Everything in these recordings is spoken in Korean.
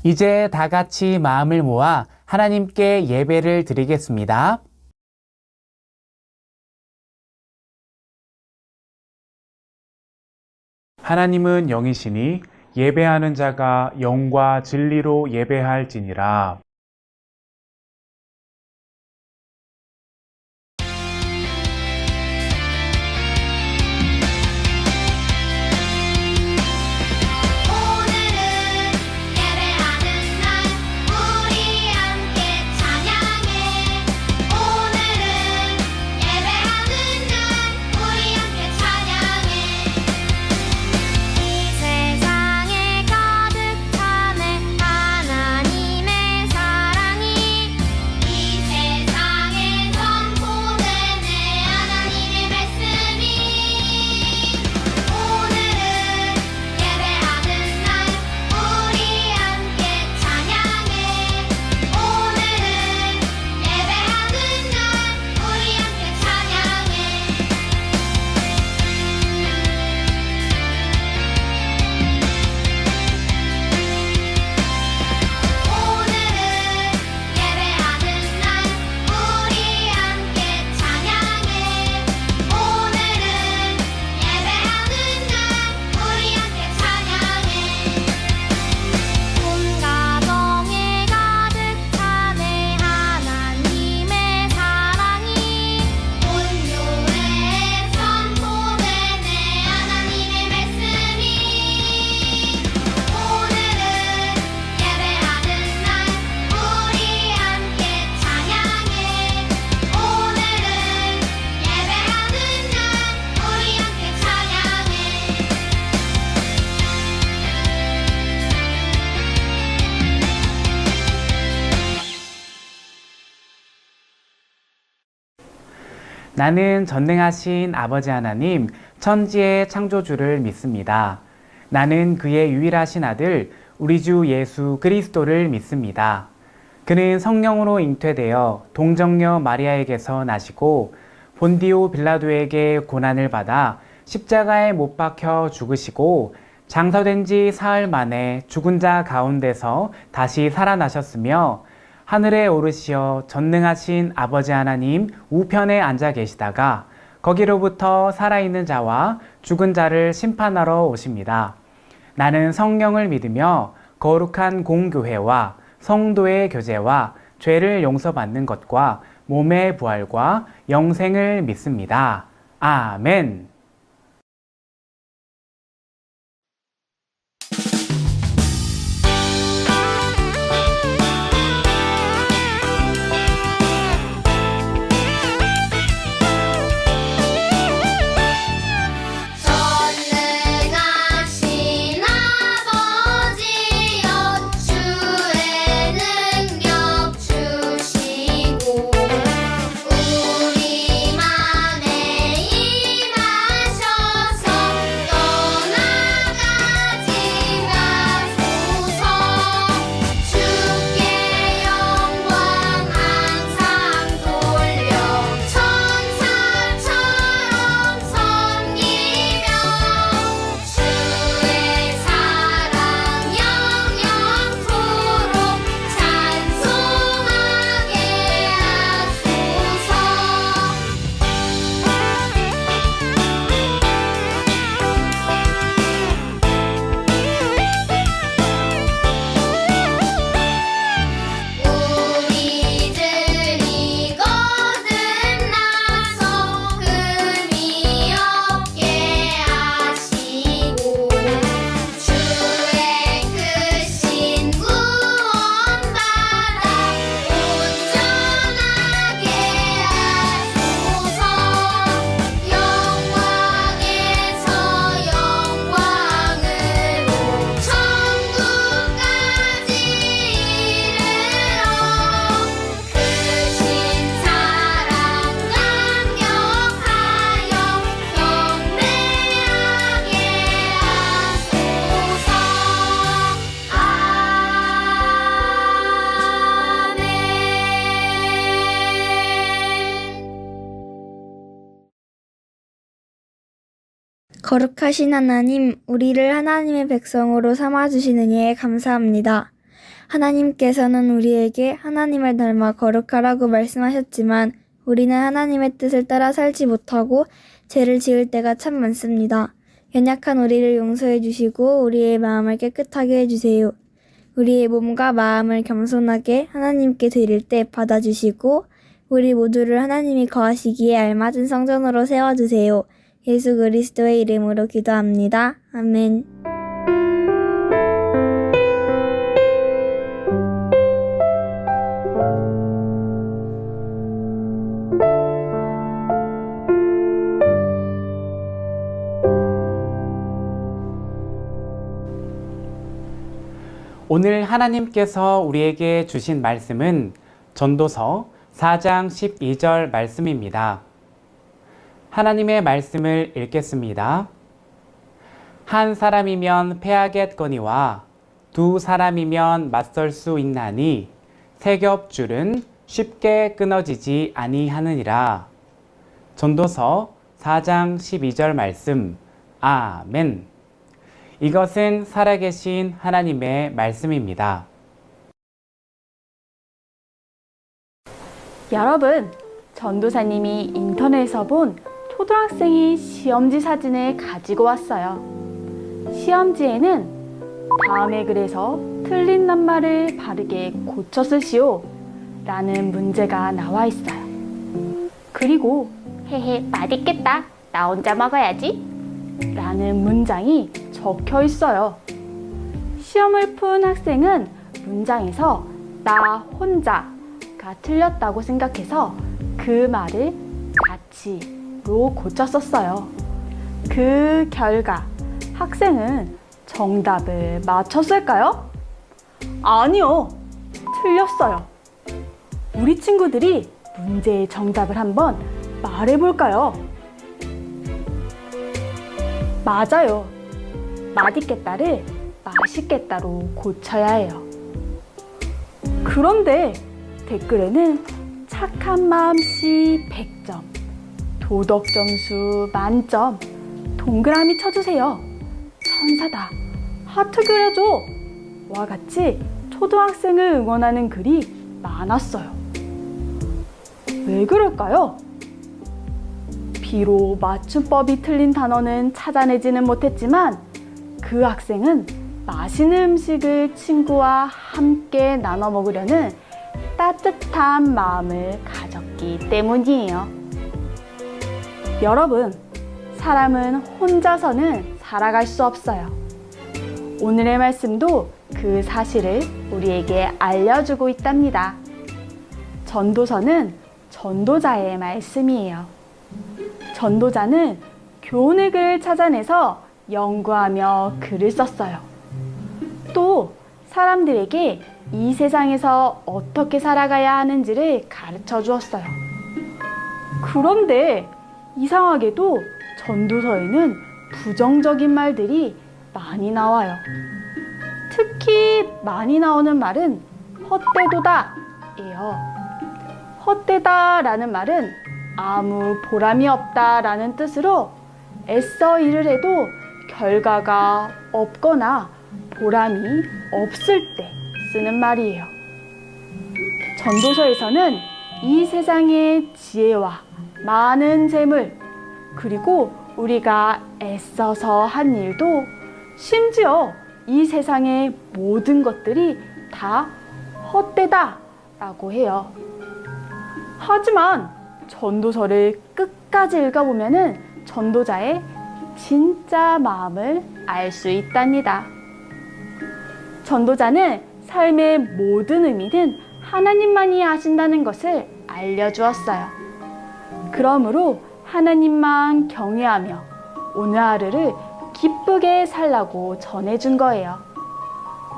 이제 다 같이 마음을 모아 하나님께 예배를 드리겠습니다. 하나님은 영이시니 예배하는 자가 영과 진리로 예배할지니라. 나는 전능하신 아버지 하나님, 천지의 창조주를 믿습니다. 나는 그의 유일하신 아들, 우리 주 예수 그리스도를 믿습니다. 그는 성령으로 잉태되어 동정녀 마리아에게서 나시고 본디오 빌라도에게 고난을 받아 십자가에 못 박혀 죽으시고 장사된 지 사흘 만에 죽은 자 가운데서 다시 살아나셨으며 하늘에 오르시어 전능하신 아버지 하나님 우편에 앉아 계시다가 거기로부터 살아있는 자와 죽은 자를 심판하러 오십니다. 나는 성령을 믿으며 거룩한 공교회와 성도의 교제와 죄를 용서받는 것과 몸의 부활과 영생을 믿습니다. 아멘. 거룩하신 하나님, 우리를 하나님의 백성으로 삼아주시느니에 감사합니다. 하나님께서는 우리에게 하나님을 닮아 거룩하라고 말씀하셨지만 우리는 하나님의 뜻을 따라 살지 못하고 죄를 지을 때가 참 많습니다. 연약한 우리를 용서해 주시고 우리의 마음을 깨끗하게 해주세요. 우리의 몸과 마음을 겸손하게 하나님께 드릴 때 받아주시고 우리 모두를 하나님이 거하시기에 알맞은 성전으로 세워주세요. 예수 그리스도의 이름으로 기도합니다. 아멘. 오늘 하나님께서 우리에게 주신 말씀은 전도서 4장 12절 말씀입니다. 하나님의 말씀을 읽겠습니다. 한 사람이면 패하겠거니와 두 사람이면 맞설 수 있나니 세 겹줄은 쉽게 끊어지지 아니하느니라. 전도서 4장 12절 말씀. 아멘. 이것은 살아계신 하나님의 말씀입니다. 여러분, 전도사님이 인터넷에서 본 초등학생이 시험지 사진을 가지고 왔어요. 시험지에는 다음에 그래서 틀린 낱말을 바르게 고쳐 쓰시오 라는 문제가 나와 있어요. 그리고 헤헤 맛있겠다 나 혼자 먹어야지 라는 문장이 적혀 있어요. 시험을 푼 학생은 문장에서 나 혼자가 틀렸다고 생각해서 그 말을 같이로 고쳐 썼어요. 그 결과 학생은 정답을 맞췄을까요? 아니요, 틀렸어요. 우리 친구들이 문제의 정답을 한번 말해볼까요? 맞아요. 맛있겠다를 맛있겠다로 고쳐야 해요. 그런데 댓글에는 착한 마음씨 100점, 도덕 점수 만점, 동그라미 쳐주세요. 천사다. 하트 그려줘. 와 같이 초등학생을 응원하는 글이 많았어요. 왜 그럴까요? 비록 맞춤법이 틀린 단어는 찾아내지는 못했지만 그 학생은 맛있는 음식을 친구와 함께 나눠 먹으려는 따뜻한 마음을 가졌기 때문이에요. 여러분, 사람은 혼자서는 살아갈 수 없어요. 오늘의 말씀도 그 사실을 우리에게 알려주고 있답니다. 전도서는 전도자의 말씀이에요. 전도자는 교훈의 글을 찾아내서 연구하며 글을 썼어요. 또 사람들에게 이 세상에서 어떻게 살아가야 하는지를 가르쳐 주었어요. 그런데 이상하게도 전도서에는 부정적인 말들이 많이 나와요. 특히 많이 나오는 말은 헛되도다 예요. 헛되다 라는 말은 아무 보람이 없다 라는 뜻으로 애써 일을 해도 결과가 없거나 보람이 없을 때 쓰는 말이에요. 전도서에서는 이 세상의 지혜와 많은 재물, 그리고 우리가 애써서 한 일도 심지어 이 세상의 모든 것들이 다 헛되다 라고 해요. 하지만 전도서를 끝까지 읽어보면 전도자의 진짜 마음을 알 수 있답니다. 전도자는 삶의 모든 의미는 하나님만이 아신다는 것을 알려주었어요. 그러므로 하나님만 경외하며 오늘 하루를 기쁘게 살라고 전해준 거예요.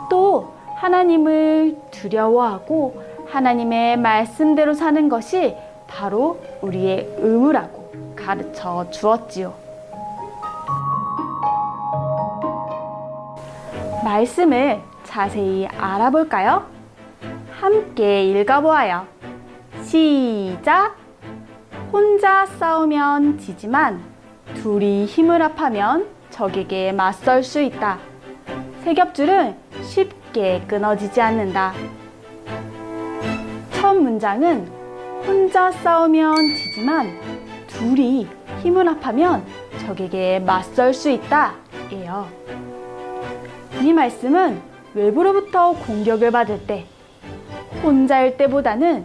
또 하나님을 두려워하고 하나님의 말씀대로 사는 것이 바로 우리의 의무라고 가르쳐 주었지요. 말씀을 자세히 알아볼까요? 함께 읽어보아요. 시작! 혼자 싸우면 지지만 둘이 힘을 합하면 적에게 맞설 수 있다. 세 겹줄은 쉽게 끊어지지 않는다. 첫 문장은 혼자 싸우면 지지만 둘이 힘을 합하면 적에게 맞설 수 있다 예요. 이 말씀은 외부로부터 공격을 받을 때 혼자일 때보다는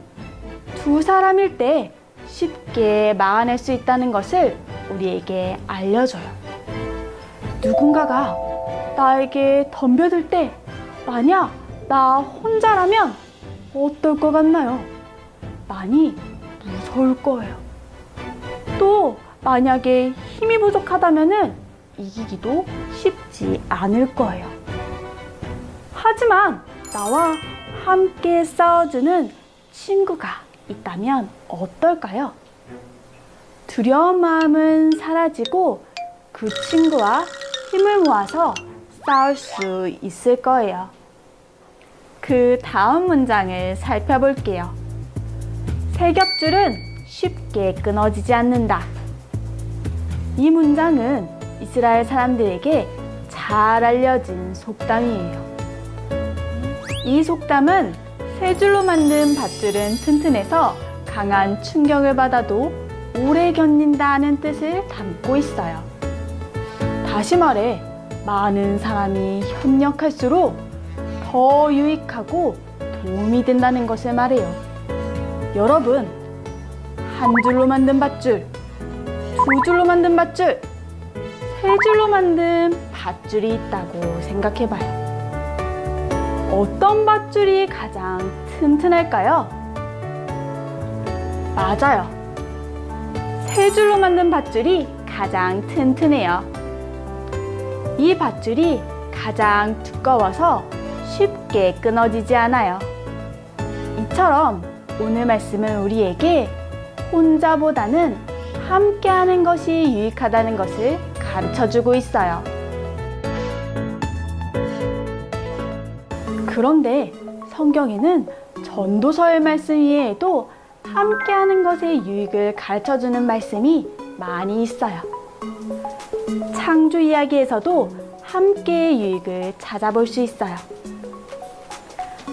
두 사람일 때 쉽게 막아낼 수 있다는 것을 우리에게 알려줘요. 누군가가 나에게 덤벼들 때 만약 나 혼자라면 어떨 것 같나요? 많이 무서울 거예요. 또 만약에 힘이 부족하다면은 이기기도 쉽지 않을 거예요. 하지만 나와 함께 싸워주는 친구가 있다면 어떨까요? 두려운 마음은 사라지고 그 친구와 힘을 모아서 싸울 수 있을 거예요. 그 다음 문장을 살펴볼게요. 세 겹줄은 쉽게 끊어지지 않는다. 이 문장은 이스라엘 사람들에게 잘 알려진 속담이에요. 이 속담은 세 줄로 만든 밧줄은 튼튼해서 강한 충격을 받아도 오래 견딘다는 뜻을 담고 있어요. 다시 말해, 많은 사람이 협력할수록 더 유익하고 도움이 된다는 것을 말해요. 여러분, 한 줄로 만든 밧줄, 두 줄로 만든 밧줄, 세 줄로 만든 밧줄이 있다고 생각해봐요. 어떤 밧줄이 가장 튼튼할까요? 맞아요. 세 줄로 만든 밧줄이 가장 튼튼해요. 이 밧줄이 가장 두꺼워서 쉽게 끊어지지 않아요. 이처럼 오늘 말씀은 우리에게 혼자보다는 함께하는 것이 유익하다는 것을 가르쳐주고 있어요. 그런데 성경에는 전도서의 말씀 이외에도 함께하는 것의 유익을 가르쳐주는 말씀이 많이 있어요. 창조 이야기에서도 함께의 유익을 찾아볼 수 있어요.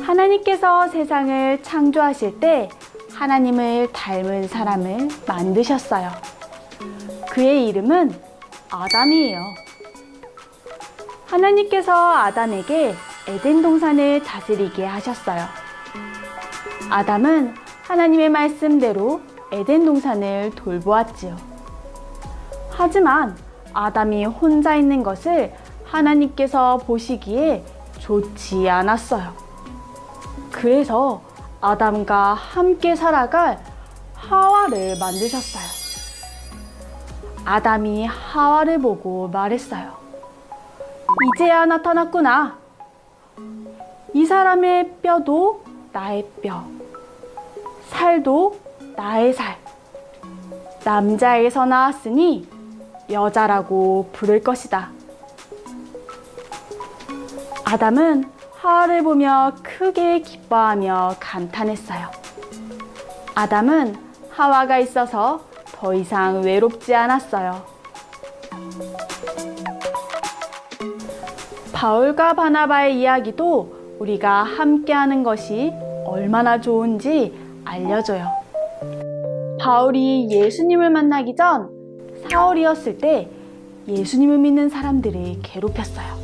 하나님께서 세상을 창조하실 때 하나님을 닮은 사람을 만드셨어요. 그의 이름은 아담이에요. 하나님께서 아담에게 에덴 동산을 다스리게 하셨어요. 아담은 하나님의 말씀대로 에덴 동산을 돌보았지요. 하지만 아담이 혼자 있는 것을 하나님께서 보시기에 좋지 않았어요. 그래서 아담과 함께 살아갈 하와를 만드셨어요. 아담이 하와를 보고 말했어요. 이제야 나타났구나. 이 사람의 뼈도 나의 뼈, 살도 나의 살. 남자에게서 나왔으니 여자라고 부를 것이다. 아담은 하와를 보며 크게 기뻐하며 감탄했어요. 아담은 하와가 있어서 더 이상 외롭지 않았어요. 바울과 바나바의 이야기도 우리가 함께하는 것이 얼마나 좋은지 알려줘요. 바울이 예수님을 만나기 전 사울이었을 때 예수님을 믿는 사람들을 괴롭혔어요.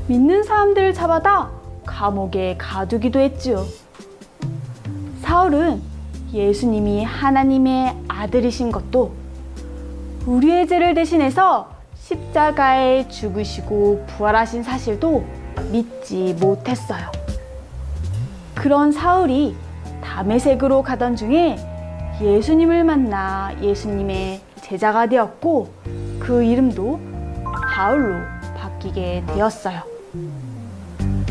믿는 사람들을 잡아다 감옥에 가두기도 했지요. 사울은 예수님이 하나님의 아들이신 것도 우리의 죄를 대신해서 십자가에 죽으시고 부활하신 사실도 믿지 못했어요. 그런 사울이 다메섹으로 가던 중에 예수님을 만나 예수님의 제자가 되었고 그 이름도 바울로 바뀌게 되었어요.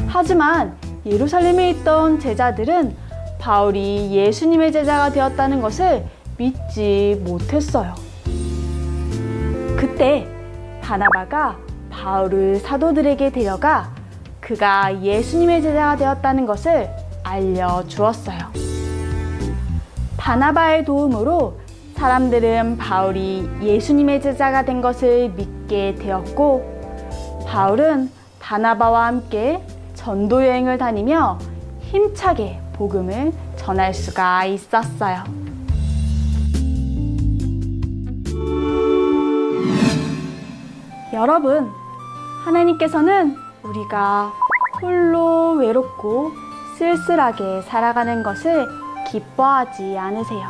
하지만 예루살렘에 있던 제자들은 바울이 예수님의 제자가 되었다는 것을 믿지 못했어요. 그때 바나바가 바울을 사도들에게 데려가 그가 예수님의 제자가 되었다는 것을 알려주었어요. 바나바의 도움으로 사람들은 바울이 예수님의 제자가 된 것을 믿게 되었고 바울은 바나바와 함께 전도 여행을 다니며 힘차게 복음을 전할 수가 있었어요. 여러분, 하나님께서는 우리가 홀로 외롭고 쓸쓸하게 살아가는 것을 기뻐하지 않으세요.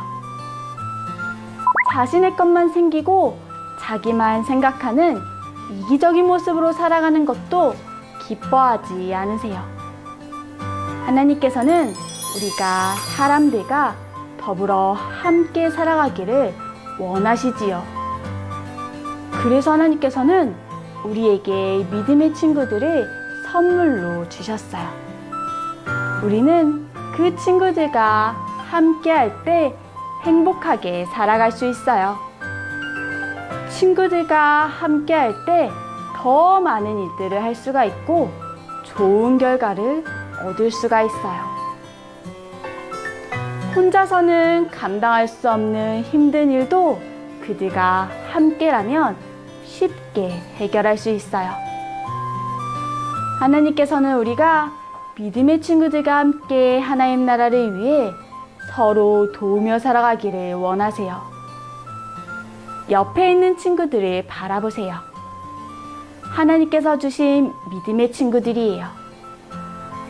자신의 것만 생기고 자기만 생각하는 이기적인 모습으로 살아가는 것도 기뻐하지 않으세요. 하나님께서는 우리가 사람들과 더불어 함께 살아가기를 원하시지요. 그래서 하나님께서는 우리에게 믿음의 친구들을 선물로 주셨어요. 우리는 그 친구들과 함께 할 때 행복하게 살아갈 수 있어요. 친구들과 함께 할 때 더 많은 일들을 할 수가 있고 좋은 결과를 얻을 수가 있어요. 혼자서는 감당할 수 없는 힘든 일도 그들과 함께라면 쉽게 해결할 수 있어요. 하나님께서는 우리가 믿음의 친구들과 함께 하나님 나라를 위해 서로 도우며 살아가기를 원하세요. 옆에 있는 친구들을 바라보세요. 하나님께서 주신 믿음의 친구들이에요.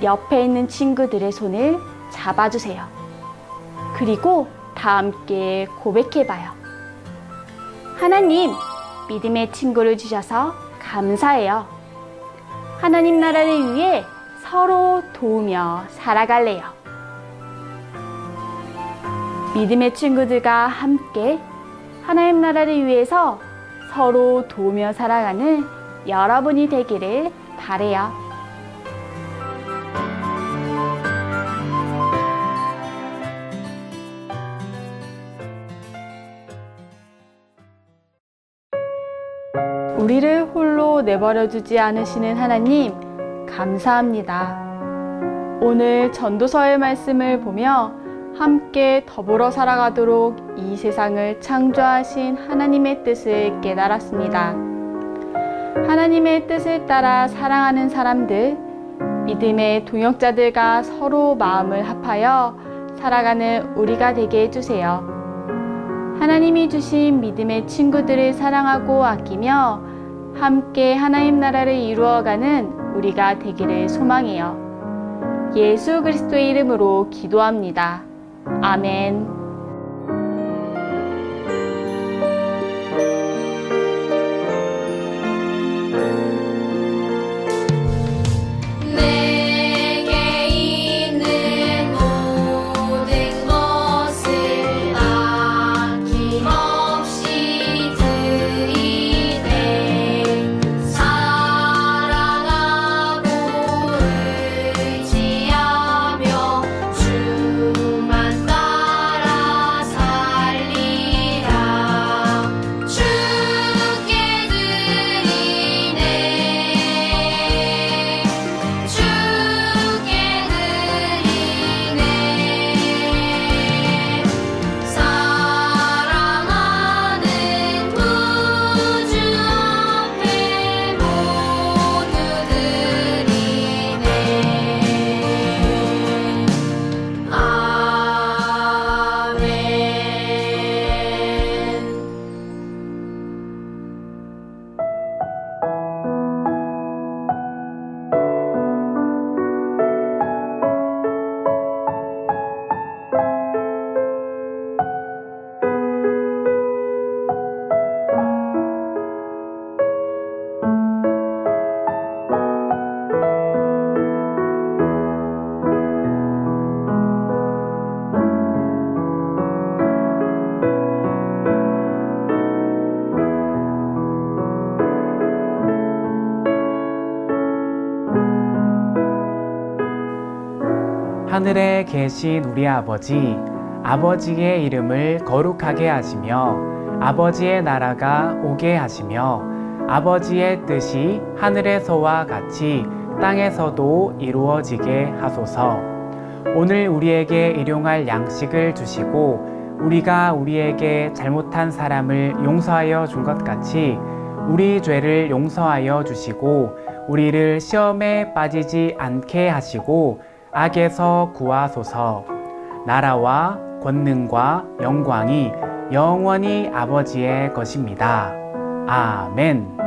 옆에 있는 친구들의 손을 잡아주세요. 그리고 다 함께 고백해봐요. 하나님, 믿음의 친구를 주셔서 감사해요. 하나님 나라를 위해 서로 도우며 살아갈래요. 믿음의 친구들과 함께 하나님 나라를 위해서 서로 도우며 살아가는 여러분이 되기를 바래요. 우리를 홀로 내버려 두지 않으시는 하나님, 감사합니다. 오늘 전도서의 말씀을 보며 함께 더불어 살아가도록 이 세상을 창조하신 하나님의 뜻을 깨달았습니다. 하나님의 뜻을 따라 사랑하는 사람들, 믿음의 동역자들과 서로 마음을 합하여 살아가는 우리가 되게 해주세요. 하나님이 주신 믿음의 친구들을 사랑하고 아끼며 함께 하나님 나라를 이루어가는 우리가 되기를 소망해요. 예수 그리스도의 이름으로 기도합니다. 아멘. 하늘에 계신 우리 아버지, 아버지의 이름을 거룩하게 하시며 아버지의 나라가 오게 하시며 아버지의 뜻이 하늘에서와 같이 땅에서도 이루어지게 하소서. 오늘 우리에게 일용할 양식을 주시고 우리가 우리에게 잘못한 사람을 용서하여 준 것 같이 우리 죄를 용서하여 주시고 우리를 시험에 빠지지 않게 하시고 악에서 구하소서. 나라와 권능과 영광이 영원히 아버지의 것입니다. 아멘.